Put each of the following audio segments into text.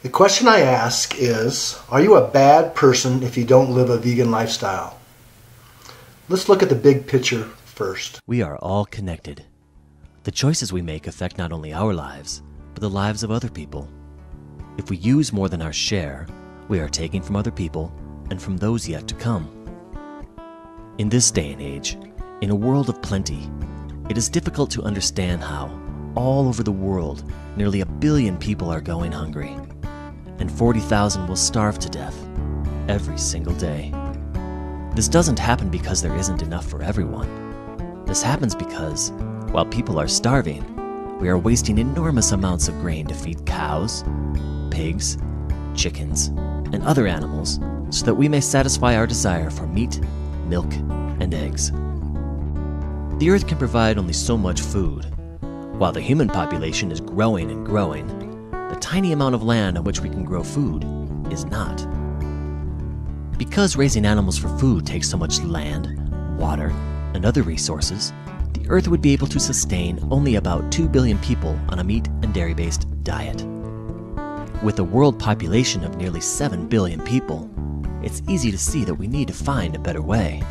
The question I ask is, are you a bad person if you don't live a vegan lifestyle? Let's look at the big picture first. We are all connected. The choices we make affect not only our lives, but the lives of other people. If we use more than our share, we are taking from other people and from those yet to come. In this day and age, in a world of plenty, it is difficult to understand how, all over the world, nearly 1 billion people are going hungry, and 40,000 will starve to death every single day. This doesn't happen because there isn't enough for everyone. This happens because, while people are starving, we are wasting enormous amounts of grain to feed cows, pigs, chickens, and other animals so that we may satisfy our desire for meat, milk, and eggs. The earth can provide only so much food. While the human population is growing and growing, the tiny amount of land on which we can grow food is not. Because raising animals for food takes so much land, water, and other resources, the earth would be able to sustain only about 2 billion people on a meat and dairy-based diet. With a world population of nearly 7 billion people, it's easy to see that we need to find a better way.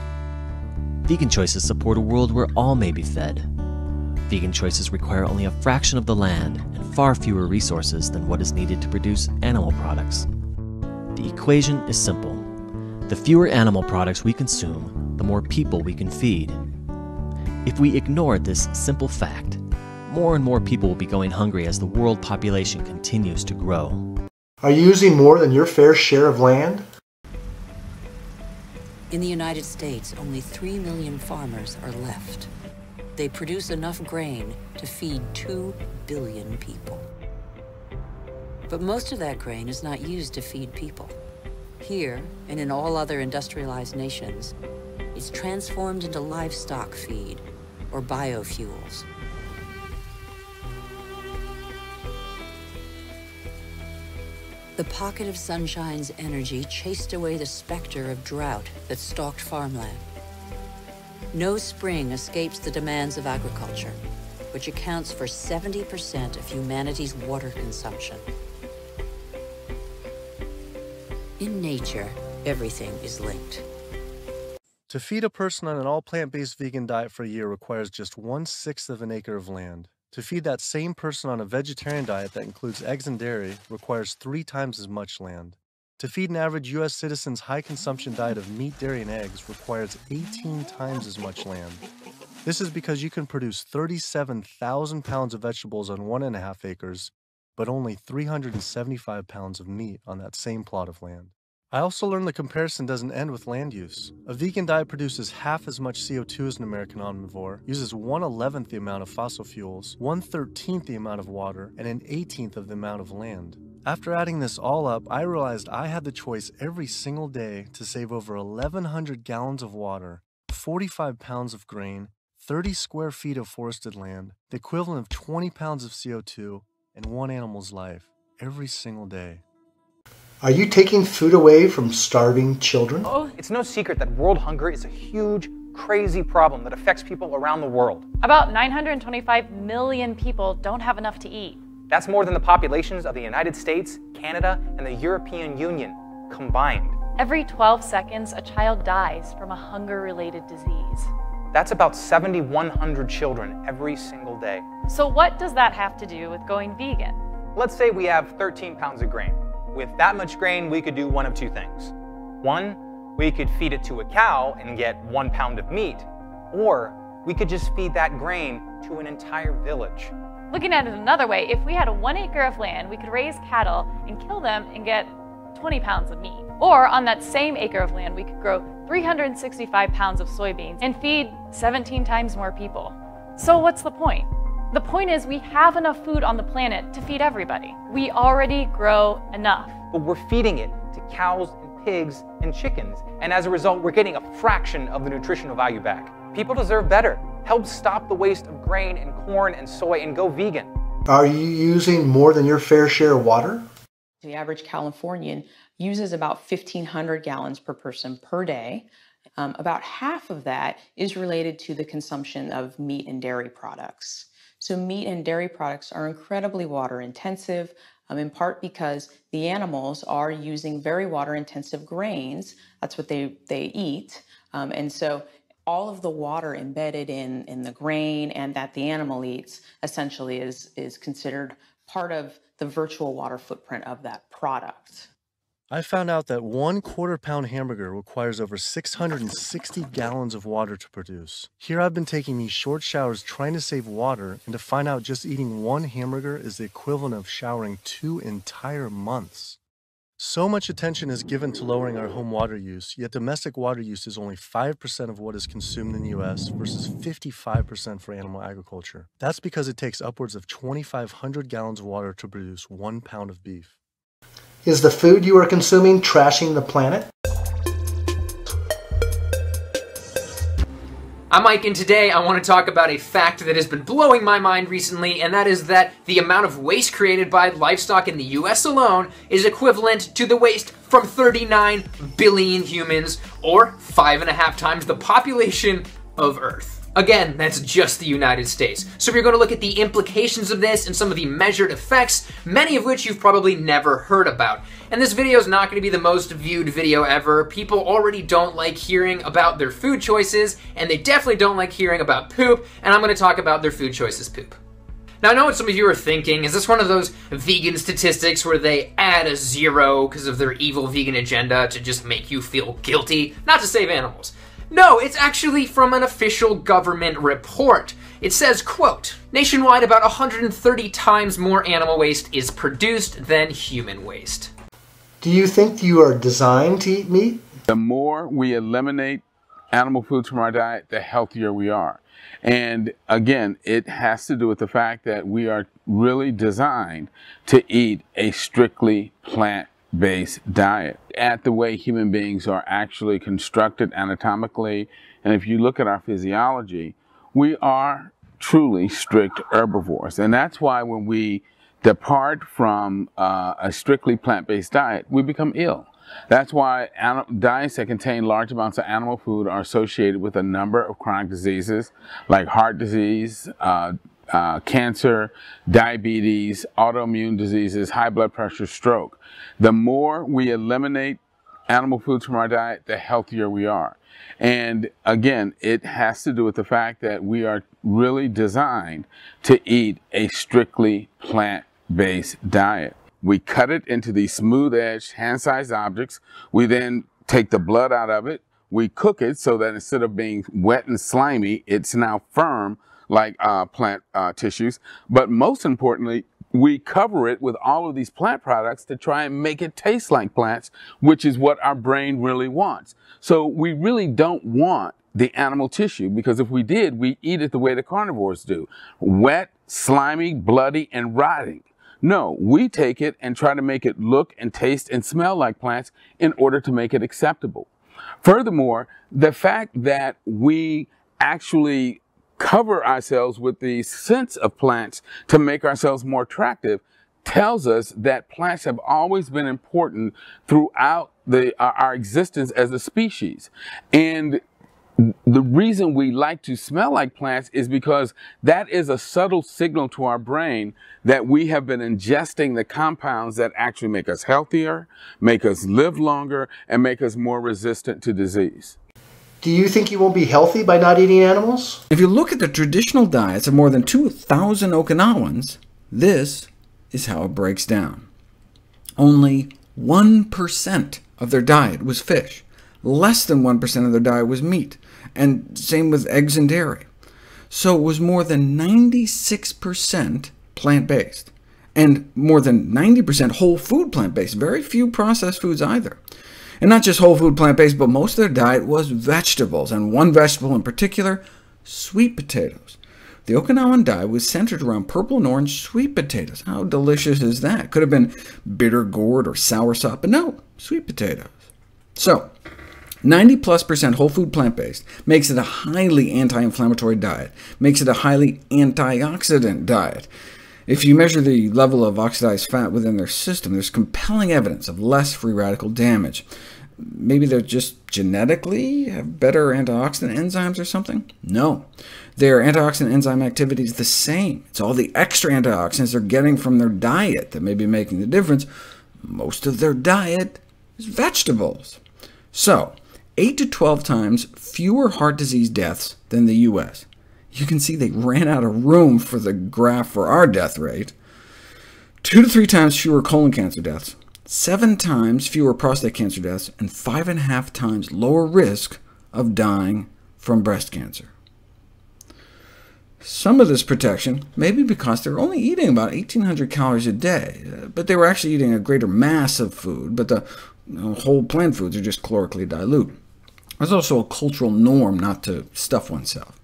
Vegan choices support a world where all may be fed. Vegan choices require only a fraction of the land and far fewer resources than what is needed to produce animal products. The equation is simple. The fewer animal products we consume, the more people we can feed. If we ignore this simple fact, more and more people will be going hungry as the world population continues to grow. Are you using more than your fair share of land? In the United States, only 3 million farmers are left. They produce enough grain to feed 2 billion people. But most of that grain is not used to feed people. Here, and in all other industrialized nations, it's transformed into livestock feed, or biofuels. The pocket of sunshine's energy chased away the specter of drought that stalked farmland. No spring escapes the demands of agriculture, which accounts for 70% of humanity's water consumption. In nature, everything is linked. To feed a person on an all-plant-based vegan diet for a year requires just 1/6 of an acre of land. To feed that same person on a vegetarian diet that includes eggs and dairy requires 3 times as much land. To feed an average U.S. citizen's high-consumption diet of meat, dairy, and eggs requires 18 times as much land. This is because you can produce 37,000 pounds of vegetables on 1.5 acres, but only 375 pounds of meat on that same plot of land. I also learned the comparison doesn't end with land use. A vegan diet produces half as much CO2 as an American omnivore, uses 1/11th the amount of fossil fuels, 1/13th the amount of water, and 1/18th of the amount of land. After adding this all up, I realized I had the choice every single day to save over 1,100 gallons of water, 45 pounds of grain, 30 square feet of forested land, the equivalent of 20 pounds of CO2, and one animal's life every single day. Are you taking food away from starving children? It's no secret that world hunger is a huge, crazy problem that affects people around the world. About 925 million people don't have enough to eat. That's more than the populations of the United States, Canada, and the European Union combined. Every 12 seconds, a child dies from a hunger-related disease. That's about 7,100 children every single day. So what does that have to do with going vegan? Let's say we have 13 pounds of grain. With that much grain, we could do one of two things. One, we could feed it to a cow and get 1 pound of meat, or we could just feed that grain to an entire village. Looking at it another way, if we had 1 acre of land, we could raise cattle and kill them and get 20 pounds of meat. Or on that same acre of land, we could grow 365 pounds of soybeans and feed 17 times more people. So what's the point? The point is we have enough food on the planet to feed everybody. We already grow enough. But we're feeding it to cows and pigs and chickens, and as a result, we're getting a fraction of the nutritional value back. People deserve better. Help stop the waste of grain and corn and soy and go vegan. Are you using more than your fair share of water? The average Californian uses about 1,500 gallons per person per day. About half of that is related to the consumption of meat and dairy products. So meat and dairy products are incredibly water intensive. in part because the animals are using very water-intensive grains. That's what they eat. And so all of the water embedded in the grain and that the animal eats essentially is considered part of the virtual water footprint of that product. I found out that 1/4 pound hamburger requires over 660 gallons of water to produce. Here I've been taking these short showers trying to save water, and to find out just eating one hamburger is the equivalent of showering 2 entire months. So much attention is given to lowering our home water use, yet domestic water use is only 5% of what is consumed in the US versus 55% for animal agriculture. That's because it takes upwards of 2,500 gallons of water to produce 1 pound of beef. Is the food you are consuming trashing the planet? I'm Mike, and today I want to talk about a fact that has been blowing my mind recently, and that is that the amount of waste created by livestock in the US alone is equivalent to the waste from 39 billion humans, or 5.5 times the population of Earth. Again, that's just the United States. So we're going to look at the implications of this and some of the measured effects, many of which you've probably never heard about. And this video is not going to be the most viewed video ever. People already don't like hearing about their food choices, and they definitely don't like hearing about poop, and I'm going to talk about their food choices poop. Now, I know what some of you are thinking. Is this one of those vegan statistics where they add a 0 because of their evil vegan agenda to just make you feel guilty, not to save animals? No, it's actually from an official government report. It says, quote, nationwide about 130 times more animal waste is produced than human waste. Do you think you are designed to eat meat? The more we eliminate animal foods from our diet, the healthier we are. And again, it has to do with the fact that we are really designed to eat a strictly plant-based diet at the way human beings are actually constructed anatomically. And if you look at our physiology, we are truly strict herbivores. And that's why when we depart from a strictly plant-based diet, we become ill. That's why diets that contain large amounts of animal food are associated with a number of chronic diseases like heart disease, cancer, diabetes, autoimmune diseases, high blood pressure, stroke. The more we eliminate animal foods from our diet, the healthier we are. And again, it has to do with the fact that we are really designed to eat a strictly plant-based diet. We cut it into these smooth-edged, hand-sized objects. We then take the blood out of it. We cook it so that instead of being wet and slimy, it's now firm like plant tissues. But most importantly, we cover it with all of these plant products to try and make it taste like plants, which is what our brain really wants. So we really don't want the animal tissue, because if we did, we eat it the way the carnivores do. Wet, slimy, bloody, and rotting. No, we take it and try to make it look and taste and smell like plants in order to make it acceptable. Furthermore, the fact that we actually cover ourselves with the scents of plants to make ourselves more attractive tells us that plants have always been important throughout our existence as a species. And the reason we like to smell like plants is because that is a subtle signal to our brain that we have been ingesting the compounds that actually make us healthier, make us live longer, and make us more resistant to disease. Do you think you won't be healthy by not eating animals? If you look at the traditional diets of more than 2,000 Okinawans, this is how it breaks down. Only 1% of their diet was fish. Less than 1% of their diet was meat, and same with eggs and dairy. So it was more than 96% plant-based, and more than 90% whole food plant-based, very few processed foods either. And not just whole food plant-based, but most of their diet was vegetables, and one vegetable in particular, sweet potatoes. The Okinawan diet was centered around purple and orange sweet potatoes. How delicious is that? Could have been bitter gourd or soursop, but no, sweet potatoes. So 90+% whole food plant-based makes it a highly anti-inflammatory diet, makes it a highly antioxidant diet. If you measure the level of oxidized fat within their system, there's compelling evidence of less free radical damage. Maybe they're just genetically have better antioxidant enzymes or something? No. Their antioxidant enzyme activity is the same. It's all the extra antioxidants they're getting from their diet that may be making the difference. Most of their diet is vegetables. So, 8 to 12 times fewer heart disease deaths than the U.S. You can see they ran out of room for the graph for our death rate. 2 to 3 times fewer colon cancer deaths, 7 times fewer prostate cancer deaths, and 5.5 times lower risk of dying from breast cancer. Some of this protection may be because they're only eating about 1,800 calories a day, but they were actually eating a greater mass of food, but the whole plant foods are just calorically dilute. There's also a cultural norm not to stuff oneself.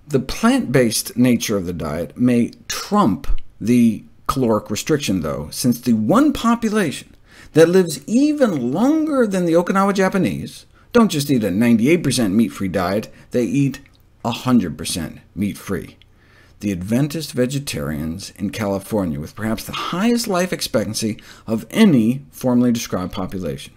The plant-based nature of the diet may trump the caloric restriction, though, since the one population that lives even longer than the Okinawa Japanese don't just eat a 98% meat-free diet, they eat 100% meat-free. The Adventist vegetarians in California, with perhaps the highest life expectancy of any formally described population.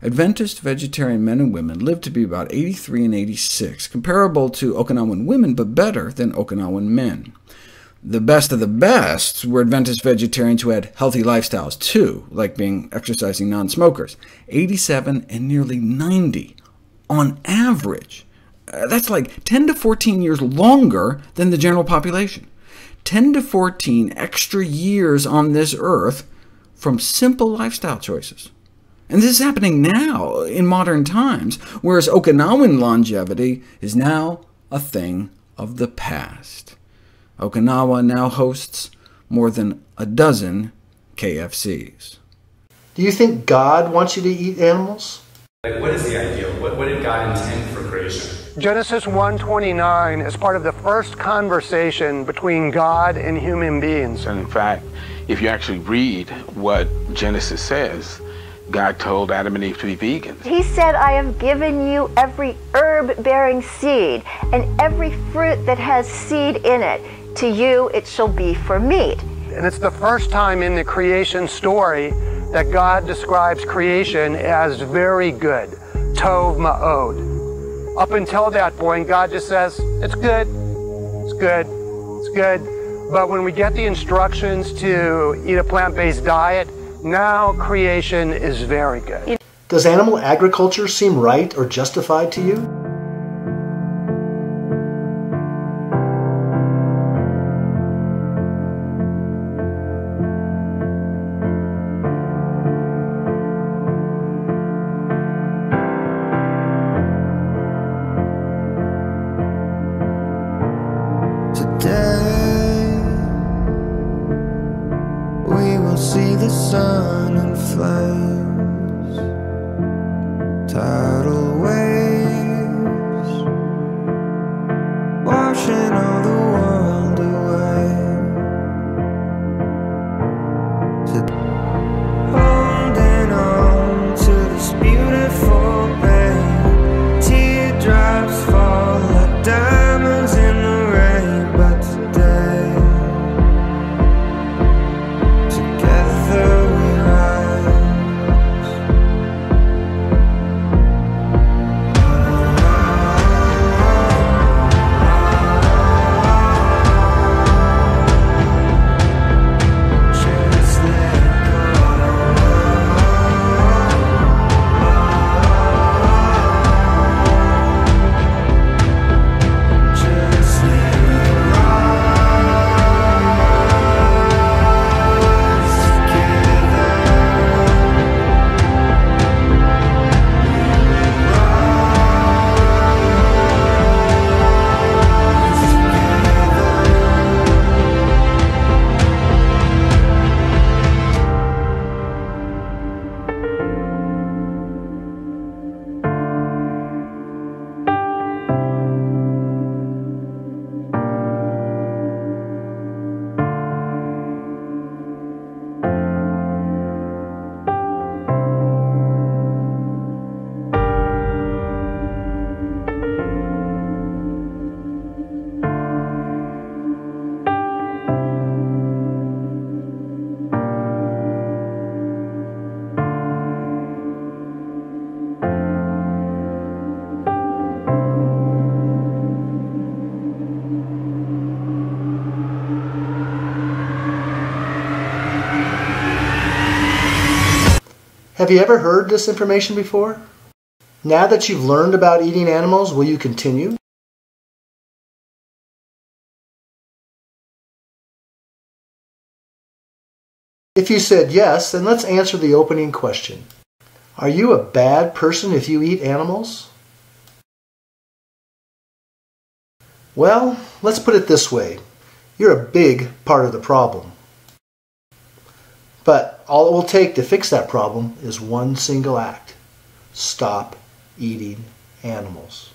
Adventist vegetarian men and women live to be about 83 and 86, comparable to Okinawan women, but better than Okinawan men. The best of the best were Adventist vegetarians who had healthy lifestyles too, like exercising non-smokers, 87 and nearly 90 on average. That's like 10 to 14 years longer than the general population. 10 to 14 extra years on this earth from simple lifestyle choices. And this is happening now, in modern times, whereas Okinawan longevity is now a thing of the past. Okinawa now hosts more than a dozen KFCs. Do you think God wants you to eat animals? What is the ideal? What did God intend for creation? Genesis 1:29 is part of the first conversation between God and human beings. And in fact, if you actually read what Genesis says, God told Adam and Eve to be vegans. He said, I have given you every herb-bearing seed, and every fruit that has seed in it. To you it shall be for meat. And it's the first time in the creation story that God describes creation as very good, tov ma'od. Up until that point, God just says, it's good, it's good, it's good. But when we get the instructions to eat a plant-based diet, now creation is very good. Does animal agriculture seem right or justified to you? Today we will see the sun in flames, tidal waves washing all the world away. Holding on to this beautiful pain, teardrops fall like diamonds in the rain. But today, together we rise. Just let go. Have you ever heard this information before? Now that you've learned about eating animals, will you continue? If you said yes, then let's answer the opening question. Are you a bad person if you eat animals? Well, let's put it this way. You're a big part of the problem. But all it will take to fix that problem is one single act. Stop eating animals.